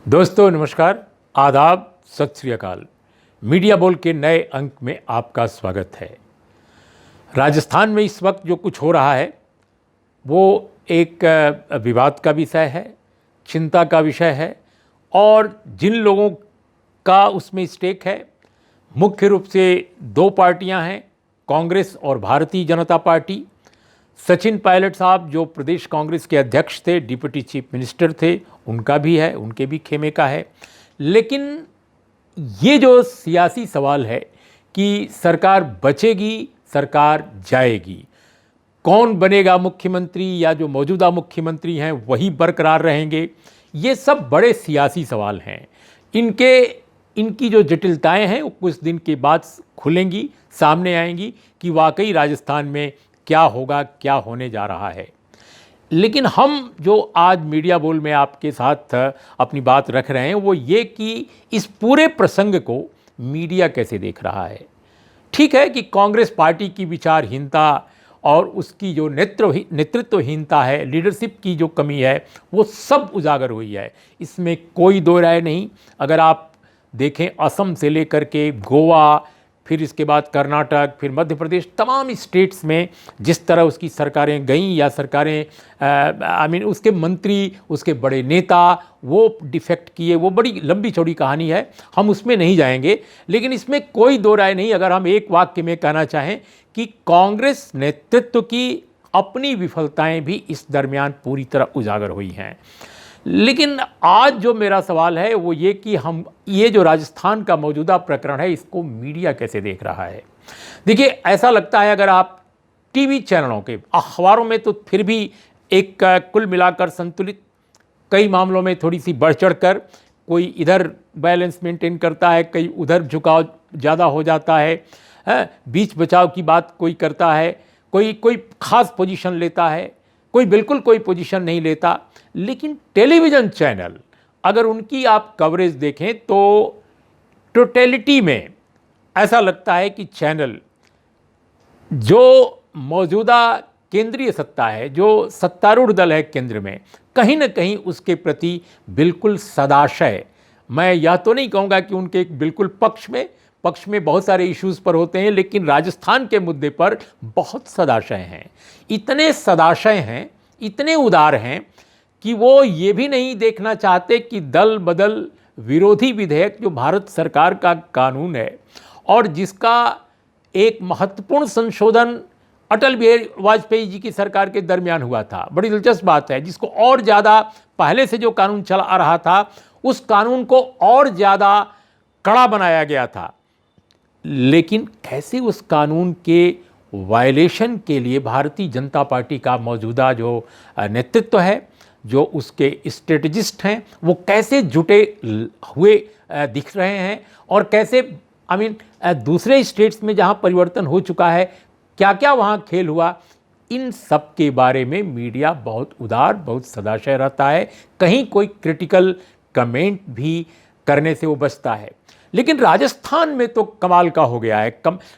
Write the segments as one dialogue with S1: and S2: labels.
S1: दोस्तों नमस्कार, आदाब, सत श्री अकाल। मीडिया बोल के नए अंक में आपका स्वागत है। राजस्थान में इस वक्त जो कुछ हो रहा है वो एक विवाद का विषय है, चिंता का विषय है और जिन लोगों का उसमें स्टेक है, मुख्य रूप से दो पार्टियां हैं, कांग्रेस और भारतीय जनता पार्टी। सचिन पायलट साहब जो प्रदेश कांग्रेस के अध्यक्ष थे, डिप्टी चीफ मिनिस्टर थे, उनका भी है, उनके भी खेमे का है। लेकिन ये जो सियासी सवाल है कि सरकार बचेगी, सरकार जाएगी, कौन बनेगा मुख्यमंत्री या जो मौजूदा मुख्यमंत्री हैं वही बरकरार रहेंगे, ये सब बड़े सियासी सवाल हैं। इनकी जो जटिलताएं हैं वो कुछ दिन के बाद खुलेंगी, सामने आएंगी कि वाकई राजस्थान में क्या होगा, क्या होने जा रहा है। लेकिन हम जो आज मीडिया बोल में आपके साथ अपनी बात रख रहे हैं वो ये कि इस पूरे प्रसंग को मीडिया कैसे देख रहा है। ठीक है कि कांग्रेस पार्टी की विचारहीनता और उसकी जो नेतृत्वहीनता है, लीडरशिप की जो कमी है, वो सब उजागर हुई है, इसमें कोई दो राय नहीं। अगर आप देखें असम से लेकर के गोवा, फिर इसके बाद कर्नाटक, फिर मध्य प्रदेश, तमाम स्टेट्स में जिस तरह उसकी सरकारें गईं या सरकारें उसके मंत्री, उसके बड़े नेता वो डिफेक्ट किए, वो बड़ी लंबी चौड़ी कहानी है, हम उसमें नहीं जाएंगे। लेकिन इसमें कोई दो राय नहीं, अगर हम एक वाक्य में कहना चाहें कि कांग्रेस नेतृत्व की अपनी विफलताएं भी इस दरमियान पूरी तरह उजागर हुई हैं। लेकिन आज जो मेरा सवाल है वो ये कि हम ये जो राजस्थान का मौजूदा प्रकरण है इसको मीडिया कैसे देख रहा है। देखिए, ऐसा लगता है अगर आप टीवी चैनलों के, अखबारों में तो फिर भी एक कुल मिलाकर संतुलित, कई मामलों में थोड़ी सी बढ़ चढ़ कर कोई इधर बैलेंस मेंटेन करता है, कई उधर झुकाव ज़्यादा हो जाता है, बीच बचाव की बात कोई करता है, कोई खास पोजीशन लेता है, कोई बिल्कुल कोई पोजीशन नहीं लेता। लेकिन टेलीविज़न चैनल अगर उनकी आप कवरेज देखें तो टोटलिटी में ऐसा लगता है कि चैनल जो मौजूदा केंद्रीय सत्ता है, जो सत्तारूढ़ दल है केंद्र में, कहीं ना कहीं उसके प्रति बिल्कुल सदाशय, मैं यह तो नहीं कहूँगा कि उनके एक बिल्कुल पक्ष में बहुत सारे इश्यूज़ पर होते हैं, लेकिन राजस्थान के मुद्दे पर बहुत सदाशय हैं। इतने सदाशय हैं, इतने उदार हैं कि वो ये भी नहीं देखना चाहते कि दल बदल विरोधी विधेयक जो भारत सरकार का कानून है और जिसका एक महत्वपूर्ण संशोधन अटल बिहारी वाजपेयी जी की सरकार के दरमियान हुआ था, बड़ी दिलचस्प बात है, जिसको और ज़्यादा पहले से जो कानून चला आ रहा था उस कानून को और ज़्यादा कड़ा बनाया गया था। लेकिन कैसे उस कानून के वायलेशन के लिए भारतीय जनता पार्टी का मौजूदा जो नेतृत्व है, जो उसके स्ट्रेटजिस्ट हैं, वो कैसे जुटे हुए दिख रहे हैं और कैसे दूसरे स्टेट्स में जहां परिवर्तन हो चुका है क्या क्या वहां खेल हुआ, इन सब के बारे में मीडिया बहुत उदार, बहुत सदाशय रहता है, कहीं कोई क्रिटिकल कमेंट भी करने से वो बचता है। लेकिन राजस्थान में तो कमाल का हो गया है।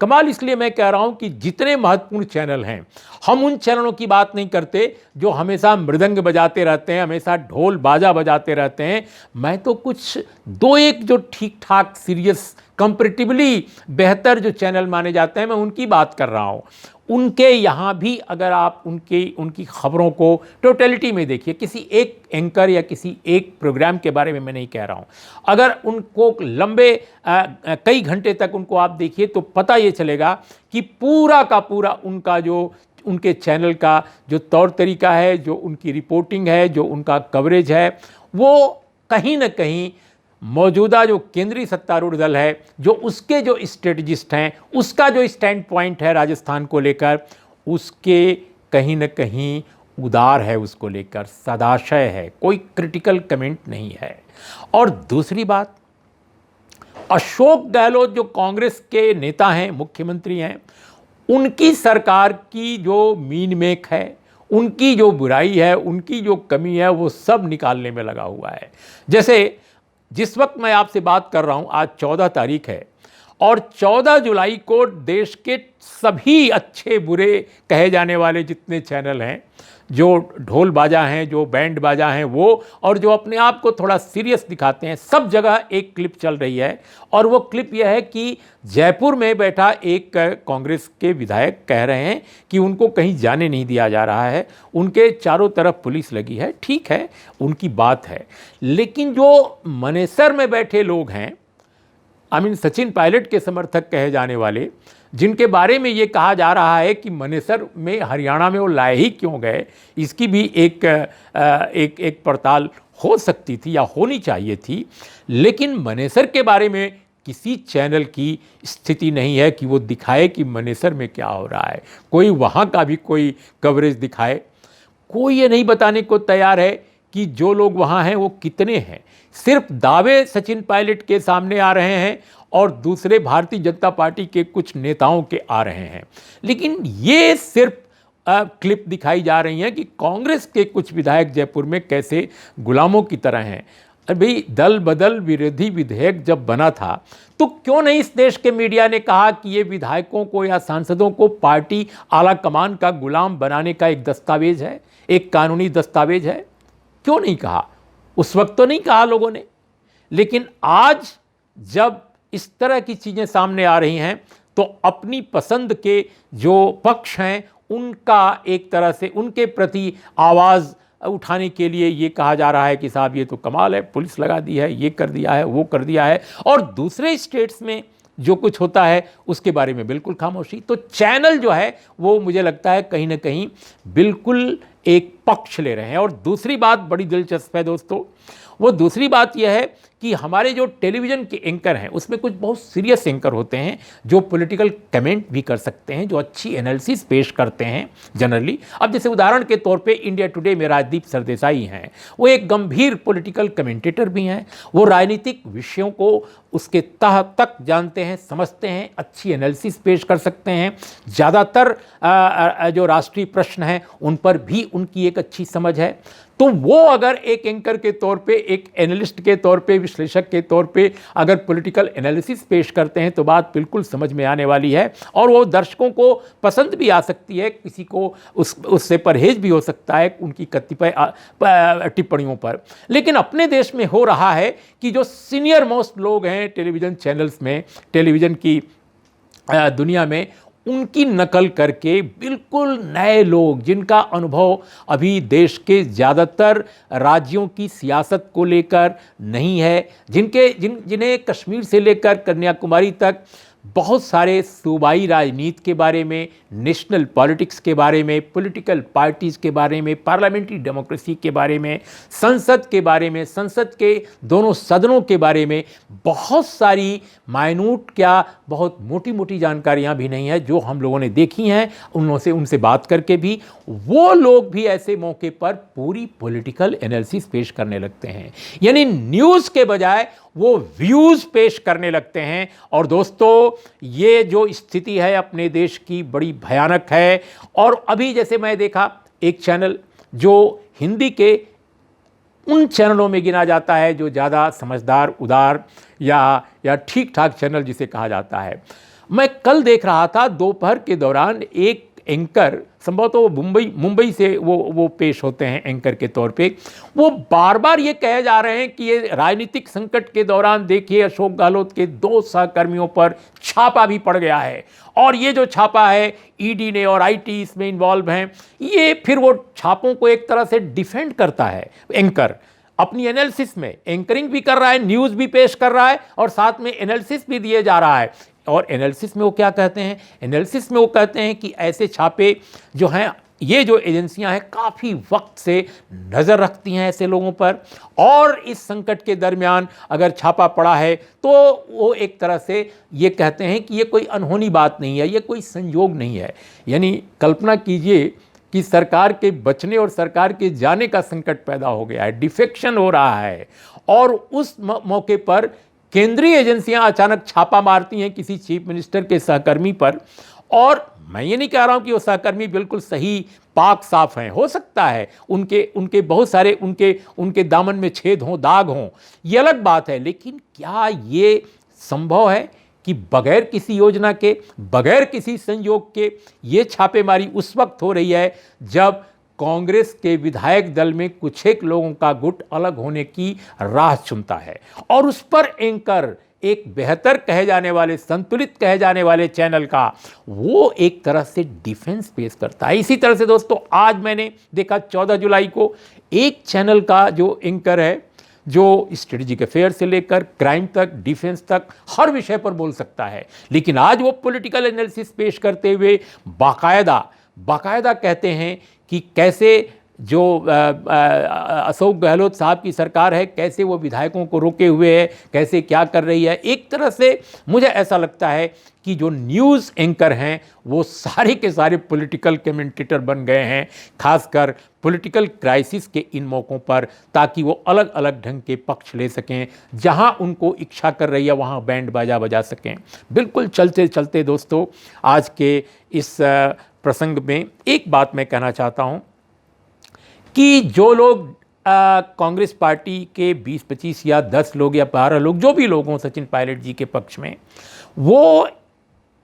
S1: कमाल इसलिए मैं कह रहा हूं कि जितने महत्वपूर्ण चैनल हैं, हम उन चैनलों की बात नहीं करते जो हमेशा मृदंग बजाते रहते हैं, हमेशा ढोल बाजा बजाते रहते हैं। मैं तो कुछ दो एक जो ठीक ठाक सीरियस, कंपैरेटिवली बेहतर जो चैनल माने जाते हैं, मैं उनकी बात कर रहा हूं। उनके यहाँ भी अगर आप उनकी खबरों को टोटलिटी में देखिए, किसी एक एंकर या किसी एक प्रोग्राम के बारे में मैं नहीं कह रहा हूँ, अगर उनको लंबे कई घंटे तक उनको आप देखिए तो पता ये चलेगा कि पूरा का पूरा उनका जो उनके चैनल का जो तौर तरीका है, जो उनकी रिपोर्टिंग है, जो उनका कवरेज है, वो कहीं ना कहीं मौजूदा जो केंद्रीय सत्तारूढ़ दल है, जो उसके जो स्ट्रेटजिस्ट हैं, उसका जो स्टैंड पॉइंट है राजस्थान को लेकर, उसके कहीं न कहीं उदार है, उसको लेकर सदाशय है, कोई क्रिटिकल कमेंट नहीं है। और दूसरी बात, अशोक गहलोत जो कांग्रेस के नेता हैं, मुख्यमंत्री हैं, उनकी सरकार की जो मीन मेक है, उनकी जो बुराई है, उनकी जो कमी है, वो सब निकालने में लगा हुआ है। जैसे जिस वक्त मैं आपसे बात कर रहा हूँ, आज 14 तारीख है और 14 जुलाई को देश के सभी अच्छे बुरे कहे जाने वाले जितने चैनल हैं, जो ढोल बाजा हैं, जो बैंड बाजा हैं वो, और जो अपने आप को थोड़ा सीरियस दिखाते हैं, सब जगह एक क्लिप चल रही है। और वो क्लिप यह है कि जयपुर में बैठा एक कांग्रेस के विधायक कह रहे हैं कि उनको कहीं जाने नहीं दिया जा रहा है, उनके चारों तरफ पुलिस लगी है। ठीक है, उनकी बात है, लेकिन जो मनेसर में बैठे लोग हैं, सचिन पायलट के समर्थक कहे जाने वाले, जिनके बारे में ये कहा जा रहा है कि मनेसर में हरियाणा में वो लाए ही क्यों गए, इसकी भी एक पड़ताल हो सकती थी या होनी चाहिए थी। लेकिन मनेसर के बारे में किसी चैनल की स्थिति नहीं है कि वो दिखाए कि मनेसर में क्या हो रहा है, कोई वहाँ का भी कोई कवरेज दिखाए। कोई ये नहीं बताने को तैयार है कि जो लोग वहाँ हैं वो कितने हैं। सिर्फ दावे सचिन पायलट के सामने आ रहे हैं और दूसरे भारतीय जनता पार्टी के कुछ नेताओं के आ रहे हैं, लेकिन ये सिर्फ क्लिप दिखाई जा रही हैं कि कांग्रेस के कुछ विधायक जयपुर में कैसे गुलामों की तरह हैं। अभी दल बदल विरोधी विधेयक जब बना था तो क्यों नहीं इस देश के मीडिया ने कहा कि ये विधायकों को या सांसदों को पार्टी आला कमान का गुलाम बनाने का एक दस्तावेज है, एक कानूनी दस्तावेज है? क्यों नहीं कहा? उस वक्त तो नहीं कहा लोगों ने। लेकिन आज जब इस तरह की चीज़ें सामने आ रही हैं तो अपनी पसंद के जो पक्ष हैं उनका एक तरह से उनके प्रति आवाज़ उठाने के लिए ये कहा जा रहा है कि साहब ये तो कमाल है, पुलिस लगा दी है, ये कर दिया है, वो कर दिया है, और दूसरे स्टेट्स में जो कुछ होता है उसके बारे में बिल्कुल खामोशी। तो चैनल जो है वो मुझे लगता है कहीं ना कहीं बिल्कुल एक पक्ष ले रहे हैं। और दूसरी बात बड़ी दिलचस्प है दोस्तों, वो दूसरी बात यह है कि हमारे जो टेलीविज़न के एंकर हैं उसमें कुछ बहुत सीरियस एंकर होते हैं जो पॉलिटिकल कमेंट भी कर सकते हैं, जो अच्छी एनालिसिस पेश करते हैं जनरली। अब जैसे उदाहरण के तौर पे इंडिया टुडे में राजदीप सरदेसाई हैं, वो एक गंभीर पॉलिटिकल कमेंटेटर भी हैं, वो राजनीतिक विषयों को उसके तह तक जानते हैं, समझते हैं, अच्छी एनालिसिस पेश कर सकते हैं। ज़्यादातर जो राष्ट्रीय प्रश्न हैं उन पर भी उनकी एक अच्छी समझ है। तो वो अगर एक एंकर के तौर पे, एक एनालिस्ट के तौर पे, विश्लेषक के तौर पे अगर पॉलिटिकल एनालिसिस पेश करते हैं तो बात बिल्कुल समझ में आने वाली है और वो दर्शकों को पसंद भी आ सकती है, किसी को उससे परहेज भी हो सकता है उनकी कतिपय टिप्पणियों पर। लेकिन अपने देश में हो रहा है कि जो सीनियर मोस्ट लोग हैं टेलीविज़न चैनल्स में, टेलीविज़न की दुनिया में, उनकी नकल करके बिल्कुल नए लोग जिनका अनुभव अभी देश के ज़्यादातर राज्यों की सियासत को लेकर नहीं है, जिन्हें कश्मीर से लेकर कन्याकुमारी तक बहुत सारे सूबाई राजनीति के बारे में, नेशनल पॉलिटिक्स के बारे में, पॉलिटिकल पार्टीज़ के बारे में, पार्लियामेंट्री डेमोक्रेसी के बारे में, संसद के बारे में, संसद के दोनों सदनों के बारे में बहुत सारी माइन्यूट क्या बहुत मोटी मोटी जानकारियां भी नहीं है जो हम लोगों ने देखी हैं। उनसे बात करके भी वो लोग भी ऐसे मौके पर पूरी पॉलिटिकल एनालिसिस पेश करने लगते हैं, यानी न्यूज़ के बजाय वो व्यूज़ पेश करने लगते हैं। और दोस्तों ये जो स्थिति है अपने देश की बड़ी भयानक है। और अभी जैसे मैं देखा एक चैनल जो हिंदी के उन चैनलों में गिना जाता है जो ज़्यादा समझदार, उदार या ठीक ठाक चैनल जिसे कहा जाता है, मैं कल देख रहा था दोपहर के दौरान एक एंकर, संभवतः वो मुंबई से वो पेश होते हैं एंकर के तौर पे, वो बार बार ये कहे जा रहे हैं कि ये राजनीतिक संकट के दौरान देखिए अशोक गहलोत के 2 सहकर्मियों पर छापा भी पड़ गया है और ये जो छापा है ईडी ने और आईटी इसमें इन्वॉल्व हैं। ये फिर वो छापों को एक तरह से डिफेंड करता है एंकर, अपनी एनालिसिस में एंकरिंग भी कर रहा है, न्यूज़ भी पेश कर रहा है और साथ में एनालिसिस भी दिए जा रहा है। और एनालिसिस में वो क्या कहते हैं? एनालिसिस में वो कहते हैं कि ऐसे छापे जो हैं, ये जो एजेंसियां हैं काफ़ी वक्त से नज़र रखती हैं ऐसे लोगों पर, और इस संकट के दरमियान अगर छापा पड़ा है तो वो एक तरह से ये कहते हैं कि ये कोई अनहोनी बात नहीं है, ये कोई संयोग नहीं है। यानी कल्पना कीजिए कि सरकार के बचने और सरकार के जाने का संकट पैदा हो गया है, डिफेक्शन हो रहा है, और उस मौके पर केंद्रीय एजेंसियां अचानक छापा मारती हैं किसी चीफ मिनिस्टर के सहकर्मी पर। और मैं ये नहीं कह रहा हूं कि वो सहकर्मी बिल्कुल सही पाक साफ हैं, हो सकता है उनके बहुत सारे उनके दामन में छेद हों, दाग हों, ये अलग बात है। लेकिन क्या ये संभव है कि बगैर किसी योजना के, बगैर किसी संयोग के ये छापेमारी उस वक्त हो रही है जब कांग्रेस के विधायक दल में कुछ एक लोगों का गुट अलग होने की राह चुनता है और उस पर एंकर एक बेहतर कहे जाने वाले, संतुलित कहे जाने वाले चैनल का वो एक तरह से डिफेंस पेश करता है। इसी तरह से दोस्तों आज मैंने देखा 14 जुलाई को एक चैनल का जो एंकर है, जो स्ट्रेटेजिक अफेयर से लेकर क्राइम तक, डिफेंस तक हर विषय पर बोल सकता है, लेकिन आज वो पॉलिटिकल एनालिसिस पेश करते हुए बाकायदा कहते हैं कि कैसे जो अशोक गहलोत साहब की सरकार है, कैसे वो विधायकों को रोके हुए है, कैसे क्या कर रही है। एक तरह से मुझे ऐसा लगता है कि जो न्यूज़ एंकर हैं वो सारे के सारे पॉलिटिकल कमेंटेटर बन गए हैं, खासकर पॉलिटिकल क्राइसिस के इन मौक़ों पर, ताकि वो अलग अलग ढंग के पक्ष ले सकें, जहां उनको इच्छा कर रही है वहां बैंड बाजा बजा सकें। बिल्कुल चलते चलते दोस्तों आज के इस प्रसंग में एक बात मैं कहना चाहता हूं कि जो लोग कांग्रेस पार्टी के 20-25 या 10 लोग या 12 लोग, जो भी लोग हों सचिन पायलट जी के पक्ष में, वो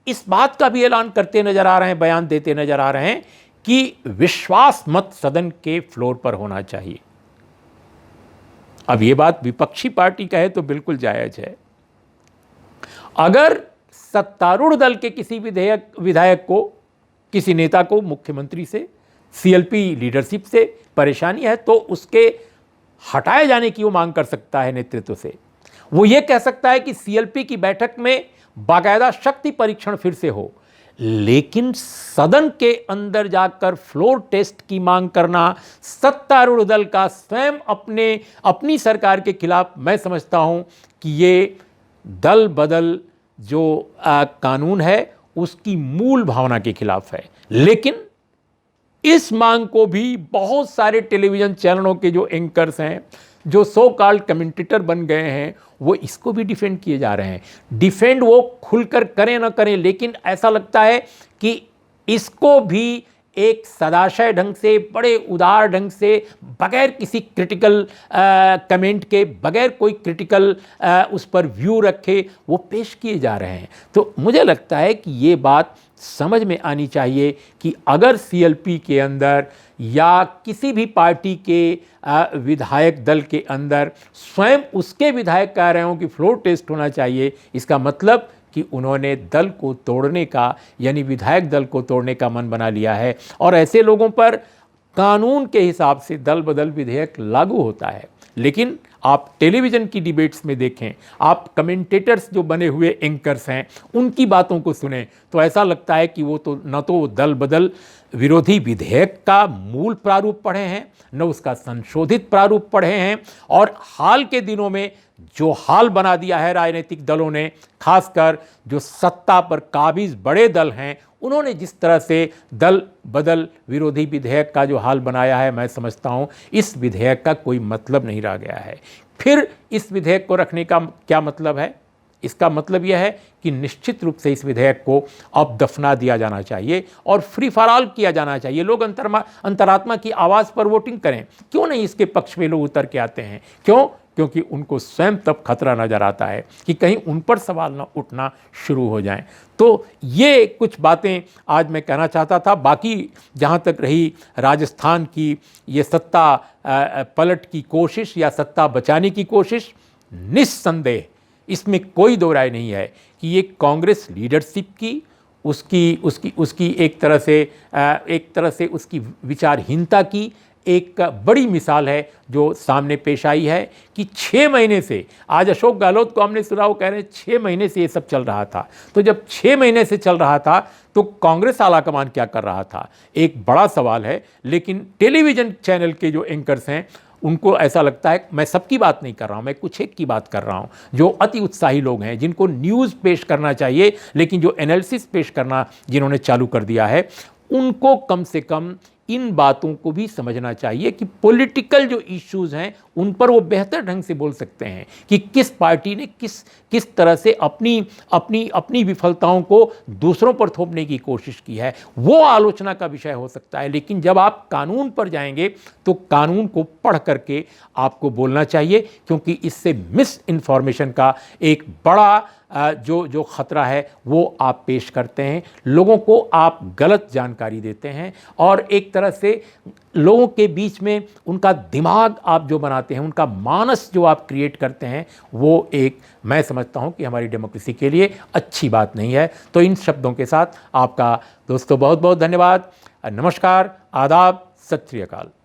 S1: इस बात का भी ऐलान करते नजर आ रहे हैं, बयान देते नजर आ रहे हैं कि विश्वास मत सदन के फ्लोर पर होना चाहिए। अब ये बात विपक्षी पार्टी का है तो बिल्कुल जायज है। अगर सत्तारूढ़ दल के किसी विधायक को, किसी नेता को मुख्यमंत्री से, सीएलपी लीडरशिप से परेशानी है तो उसके हटाए जाने की वो मांग कर सकता है नेतृत्व से। वो ये कह सकता है कि सीएलपी की बैठक में बाकायदा शक्ति परीक्षण फिर से हो, लेकिन सदन के अंदर जाकर फ्लोर टेस्ट की मांग करना सत्तारूढ़ दल का स्वयं अपनी सरकार के खिलाफ, मैं समझता हूं कि ये दल बदल जो कानून है उसकी मूल भावना के खिलाफ है। लेकिन इस मांग को भी बहुत सारे टेलीविजन चैनलों के जो एंकर्स हैं, जो सो कॉल्ड कमेंटेटर बन गए हैं, वो इसको भी डिफेंड किए जा रहे हैं। डिफेंड वो खुलकर करें ना करें, लेकिन ऐसा लगता है कि इसको भी एक सदाशय ढंग से, बड़े उदार ढंग से, बगैर किसी क्रिटिकल कमेंट के, बगैर कोई क्रिटिकल उस पर व्यू रखे वो पेश किए जा रहे हैं। तो मुझे लगता है कि ये बात समझ में आनी चाहिए कि अगर सीएलपी के अंदर या किसी भी पार्टी के विधायक दल के अंदर स्वयं उसके विधायक कह रहे हों कि फ्लोर टेस्ट होना चाहिए, इसका मतलब कि उन्होंने दल को तोड़ने का, यानी विधायक दल को तोड़ने का मन बना लिया है। और ऐसे लोगों पर कानून के हिसाब से दल बदल विधेयक लागू होता है। लेकिन आप टेलीविज़न की डिबेट्स में देखें, आप कमेंटेटर्स जो बने हुए एंकर्स हैं उनकी बातों को सुनें, तो ऐसा लगता है कि वो तो न तो दल बदल विरोधी विधेयक का मूल प्रारूप पढ़े हैं, न उसका संशोधित प्रारूप पढ़े हैं। और हाल के दिनों में जो हाल बना दिया है राजनीतिक दलों ने, खासकर जो सत्ता पर काबिज बड़े दल हैं, उन्होंने जिस तरह से दल बदल विरोधी विधेयक का जो हाल बनाया है, मैं समझता हूँ इस विधेयक का कोई मतलब नहीं रह गया है। फिर इस विधेयक को रखने का क्या मतलब है? इसका मतलब यह है कि निश्चित रूप से इस विधेयक को अब दफना दिया जाना चाहिए और फ्री फॉर ऑल किया जाना चाहिए। लोग अंतरात्मा की आवाज़ पर वोटिंग करें। क्यों नहीं इसके पक्ष में लोग उतर के आते हैं? क्यों? क्योंकि उनको स्वयं तब खतरा नज़र आता है कि कहीं उन पर सवाल ना उठना शुरू हो जाएं। तो ये कुछ बातें आज मैं कहना चाहता था। बाकी जहाँ तक रही राजस्थान की ये सत्ता पलट की कोशिश या सत्ता बचाने की कोशिश, निस्संदेह इसमें कोई दो राय नहीं है कि ये कांग्रेस लीडरशिप की उसकी एक तरह से उसकी विचारहीनता की एक बड़ी मिसाल है जो सामने पेश आई है कि 6 महीने से, आज अशोक गहलोत को हमने सुना, वो कह रहे हैं 6 महीने से ये सब चल रहा था। तो जब 6 महीने से चल रहा था तो कांग्रेस आलाकमान क्या कर रहा था, एक बड़ा सवाल है। लेकिन टेलीविज़न चैनल के जो एंकर्स हैं उनको ऐसा लगता है, मैं सबकी बात नहीं कर रहा हूँ, मैं कुछ एक की बात कर रहा हूँ, जो अति उत्साही लोग हैं, जिनको न्यूज़ पेश करना चाहिए लेकिन जो एनालिसिस पेश करना जिन्होंने चालू कर दिया है, उनको कम से कम इन बातों को भी समझना चाहिए कि पॉलिटिकल जो इश्यूज़ हैं उन पर वो बेहतर ढंग से बोल सकते हैं कि किस पार्टी ने किस तरह से अपनी विफलताओं को दूसरों पर थोपने की कोशिश की है, वो आलोचना का विषय हो सकता है। लेकिन जब आप कानून पर जाएंगे तो कानून को पढ़ करके आपको बोलना चाहिए, क्योंकि इससे मिस इन्फॉर्मेशन का एक बड़ा जो खतरा है वो आप पेश करते हैं। लोगों को आप गलत जानकारी देते हैं और एक तरह से लोगों के बीच में उनका दिमाग आप जो बनाते हैं, उनका मानस जो आप क्रिएट करते हैं, वो एक, मैं समझता हूं कि हमारी डेमोक्रेसी के लिए अच्छी बात नहीं है। तो इन शब्दों के साथ आपका दोस्तों बहुत बहुत धन्यवाद। नमस्कार, आदाब, सत श्री अकाल।